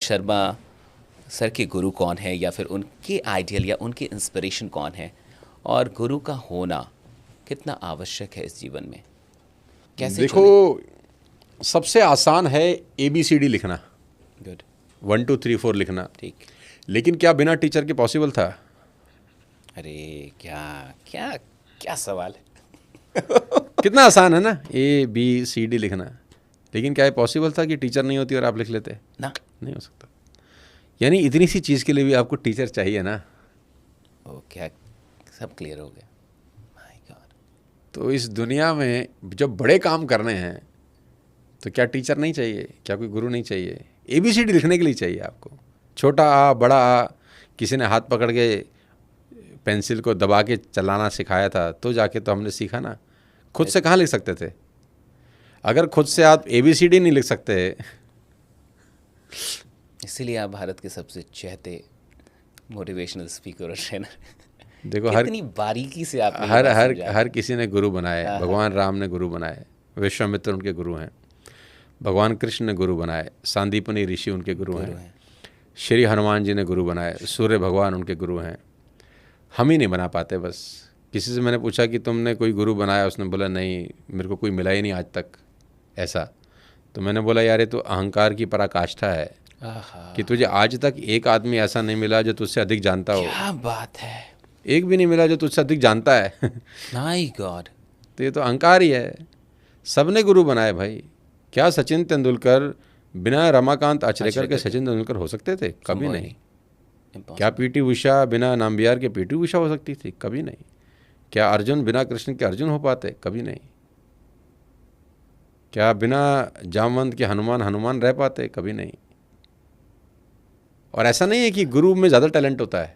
Sharma sir के गुरु कौन है, या फिर उनके आइडियल या उनके इंस्पिरेशन कौन है, और गुरु का होना कितना आवश्यक है इस जीवन में, कैसे देखो, चुने? सबसे आसान है ABCD लिखना, गुड, 1 2 3 4 लिखना। ठीक। लेकिन क्या बिना टीचर के पॉसिबल था? अरे क्या क्या क्या सवाल है। कितना आसान है ना ABCD लिखना। लेकिन क्या ये पॉसिबल था कि टीचर नहीं होती और आप लिख लेते? ना, नहीं हो सकता। यानी इतनी सी चीज़ के लिए भी आपको टीचर चाहिए ना। ओ क्या, सब क्लियर हो गया। My God. तो इस दुनिया में जब बड़े काम करने हैं तो क्या टीचर नहीं चाहिए? क्या कोई गुरु नहीं चाहिए? ABCD लिखने के लिए चाहिए आपको। छोटा आ, बड़ा आ, किसी ने हाथ पकड़ के पेंसिल को दबा के चलाना सिखाया था तो जाके तो हमने सीखा ना। खुद से कहाँ लिख सकते थे? अगर खुद से आप ABCD नहीं लिख सकते। इसीलिए आप भारत के सबसे चहते मोटिवेशनल स्पीकर और ट्रेनर। देखो, हर कितनी बारीकी से आपने ये हर बात हर समझाया। हर किसी ने गुरु बनाए। भगवान राम ने गुरु बनाए, विश्वामित्र उनके गुरु हैं। भगवान कृष्ण ने गुरु बनाए, सांदीपनि ऋषि उनके गुरु हैं। श्री हनुमान जी ने गुरु बनाए, सूर्य भगवान उनके गुरु हैं। हम ही नहीं बना पाते बस। किसी से मैंने पूछा कि तुमने कोई गुरु बनाया? उसने बोला नहीं, मेरे को कोई मिला ही नहीं आज तक ऐसा। तो मैंने बोला यार, ये तो अहंकार की पराकाष्ठा है कि तुझे आज तक एक आदमी ऐसा नहीं मिला जो तुझसे अधिक जानता हो। क्या बात है। एक भी नहीं मिला जो तुझसे अधिक जानता है। My God. तो ये तो अहंकार ही है। सबने गुरु बनाए भाई। क्या सचिन तेंदुलकर बिना रमाकांत आचरेकर के सचिन तेंदुलकर हो सकते थे? कभी नहीं। क्या PT उषा बिना नाम्बियार के PT उषा हो सकती थी? कभी नहीं। क्या अर्जुन बिना कृष्ण के अर्जुन हो पाते? कभी नहीं। क्या बिना जामवंत के हनुमान हनुमान रह पाते? कभी नहीं। और ऐसा नहीं है कि गुरु में ज़्यादा टैलेंट होता है,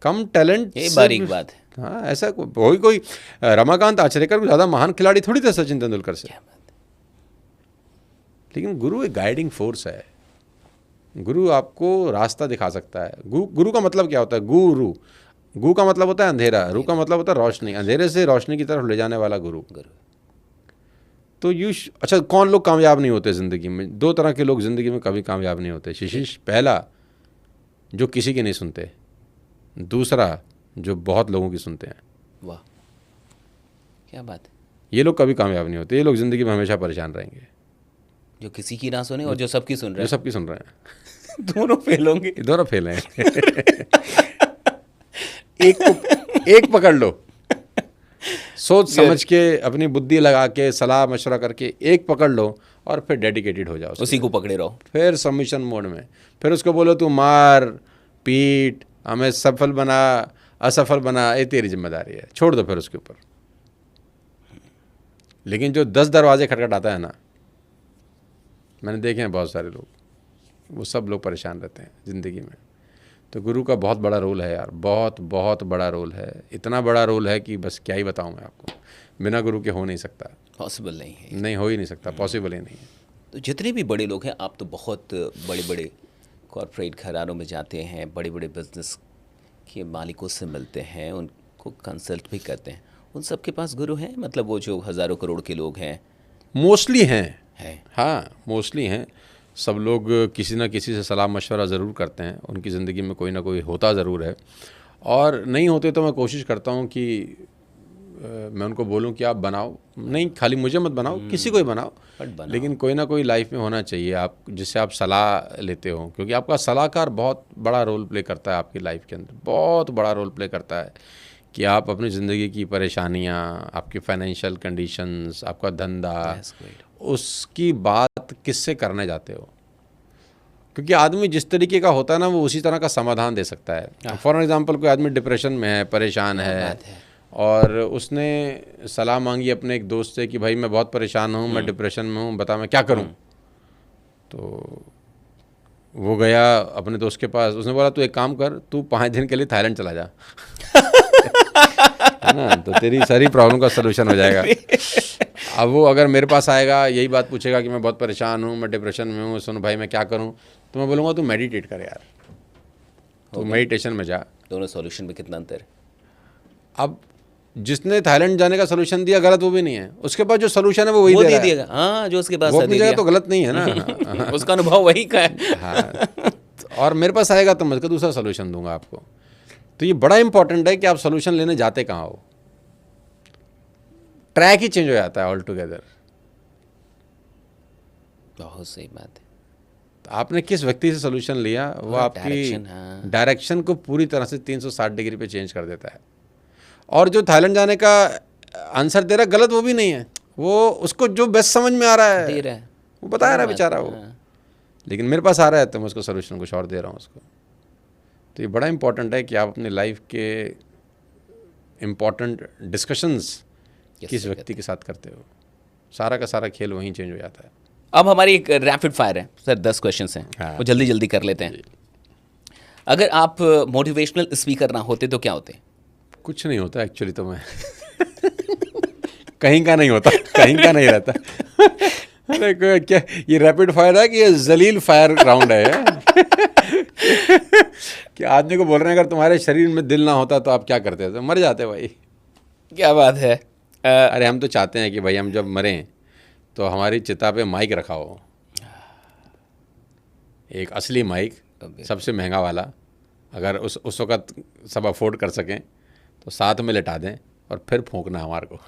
कम टैलेंट। ये बारीक बात है। हाँ, ऐसा कोई रमाकांत आचरेकर ज़्यादा महान खिलाड़ी थोड़ी थे सचिन तेंदुलकर से। क्या बात है। लेकिन गुरु एक गाइडिंग फोर्स है। गुरु आपको रास्ता दिखा सकता है। गुरु का मतलब क्या होता है? गुरु, गु का मतलब होता है अंधेरा, रू का मतलब होता है रोशनी। अंधेरे से रोशनी की तरफ ले जाने वाला गुरु। तो अच्छा, कौन लोग कामयाब नहीं होते ज़िंदगी में? 2 तरह के लोग ज़िंदगी में कभी कामयाब नहीं होते शिशिश। पहला, जो किसी की नहीं सुनते। दूसरा, जो बहुत लोगों की सुनते हैं। वाह, क्या बात है। ये लोग कभी कामयाब नहीं होते। ये लोग ज़िंदगी में हमेशा परेशान रहेंगे। जो किसी की ना सुने और जो सबकी सुन रहे जो सबकी सुन रहे हैं, दोनों फेल होंगे। ये दोनों फेल हैं। एक पकड़ लो, सोच समझ के अपनी बुद्धि लगा के सलाह मशवरा करके एक पकड़ लो और फिर डेडिकेटेड हो जाओ उसी को पकड़े रहो। फिर सबमिशन मोड में। फिर उसको बोलो तू मार पीट, हमें सफल बना असफल बना, ये तेरी जिम्मेदारी है, छोड़ दो फिर उसके ऊपर। लेकिन जो 10 दरवाजे खटखटाता है ना, मैंने देखे हैं बहुत सारे लोग, वो सब लोग परेशान रहते हैं ज़िंदगी में। तो गुरु का बहुत बड़ा रोल है यार, बहुत बहुत बड़ा रोल है। इतना बड़ा रोल है कि बस क्या ही बताऊं मैं आपको। बिना गुरु के हो नहीं सकता। पॉसिबल नहीं है। नहीं, हो ही नहीं सकता, पॉसिबल ही नहीं है। तो जितने भी बड़े लोग हैं, आप तो बहुत बड़े बड़े कॉरपोरेट घरानों में जाते हैं, बड़े बड़े बिजनेस के मालिकों से मिलते हैं, उनको कंसल्ट भी करते हैं। उन सब के पास गुरु हैं? मतलब वो जो हज़ारों करोड़ के लोग हैं। मोस्टली हैं। है। हाँ, मोस्टली हैं। सब लोग किसी ना किसी से सलाह मशवरा ज़रूर करते हैं। उनकी ज़िंदगी में कोई ना कोई होता ज़रूर है। और नहीं होते तो मैं कोशिश करता हूँ कि मैं उनको बोलूँ कि आप बनाओ। नहीं, खाली मुझे मत बनाओ, किसी को ही बनाओ, लेकिन कोई ना कोई लाइफ में होना चाहिए आप जिससे आप सलाह लेते हो। क्योंकि आपका सलाहकार बहुत बड़ा रोल प्ले करता है आपकी लाइफ के अंदर, बहुत बड़ा रोल प्ले करता है कि आप अपनी ज़िंदगी की परेशानियाँ, आपकी फाइनेंशियल कंडीशंस, आपका धंधा, उसकी बात किससे करने जाते हो। क्योंकि आदमी जिस तरीके का होता है ना, वो उसी तरह का समाधान दे सकता है। फॉर एग्जांपल, कोई आदमी डिप्रेशन में है, परेशान है, और उसने सलाह मांगी अपने एक दोस्त से कि भाई मैं बहुत परेशान हूँ, मैं डिप्रेशन में हूँ, बता मैं क्या करूँ। तो वो गया अपने दोस्त के पास, उसने बोला तू एक काम कर, तू 5 दिन के लिए थाईलैंड चला जा। है ना, तो तेरी सारी प्रॉब्लम का सलूशन हो जाएगा। अब वो अगर मेरे पास आएगा, यही बात पूछेगा कि मैं बहुत परेशान हूँ, मैं डिप्रेशन में हूँ, सुन भाई मैं क्या करूँ, तो मैं बोलूँगा तू मेडिटेट कर यार, तू मेडिटेशन में जा। दोनों सॉल्यूशन में कितना अंतर है? अब जिसने थाईलैंड जाने का सोल्यूशन दिया गलत वो भी नहीं है, उसके पास जो सोल्यूशन है वो वही वो दे दे रहा है। दिएगा, हाँ, जो उसके पास वो है, अपनी दे जगह दिया। तो गलत नहीं है ना। उसका अनुभव वही का है। हाँ, और मेरे पास आएगा तो मैं उसका दूसरा सोल्यूशन दूंगा आपको। तो ये बड़ा इंपॉर्टेंट है कि आप सोल्यूशन लेने जाते कहाँ हो, ट्रैक ही चेंज हो जाता है ऑल टुगेदर। बहुत सही बात है। तो आपने किस व्यक्ति से सोल्यूशन लिया वो हाँ, आपकी डायरेक्शन, हाँ। डायरेक्शन को पूरी तरह से 360 डिग्री पे चेंज कर देता है। और जो थाईलैंड जाने का आंसर दे रहा है गलत वो भी नहीं है, वो उसको जो बेस्ट समझ में आ रहा है दे रहा है, वो बता रहा है सही बेचारा बात है, वो। हाँ। लेकिन मेरे पास आ रहा है तो मैं उसको सोल्यूशन कुछ और दे रहा हूँ उसको। तो ये बड़ा इंपॉर्टेंट है कि आप अपनी लाइफ के इम्पॉर्टेंट डिस्कशंस किस व्यक्ति के साथ करते हो, सारा का सारा खेल वहीं चेंज हो जाता है। अब हमारी एक रैपिड फायर है सर, 10 क्वेश्चंस हैं, हाँ। वो जल्दी जल्दी कर लेते हैं। अगर आप मोटिवेशनल स्पीकर ना होते तो क्या होते? कुछ नहीं होता एक्चुअली, तो मैं कहीं का नहीं होता, कहीं का नहीं रहता। अरे क्या ये रैपिड फायर है कि ये जलील फायर ग्राउंड है? कि आदमी को बोल रहे हैं अगर तुम्हारे शरीर में दिल ना होता तो आप क्या करते? तो मर जाते भाई। क्या बात है। अरे हम तो चाहते हैं कि भाई हम जब मरें तो हमारी चिता पे माइक रखा हो, एक असली माइक, सबसे महंगा वाला, अगर उस वक़्त सब अफोर्ड कर सकें तो साथ में लिटा दें और फिर फूंकना हमारे को।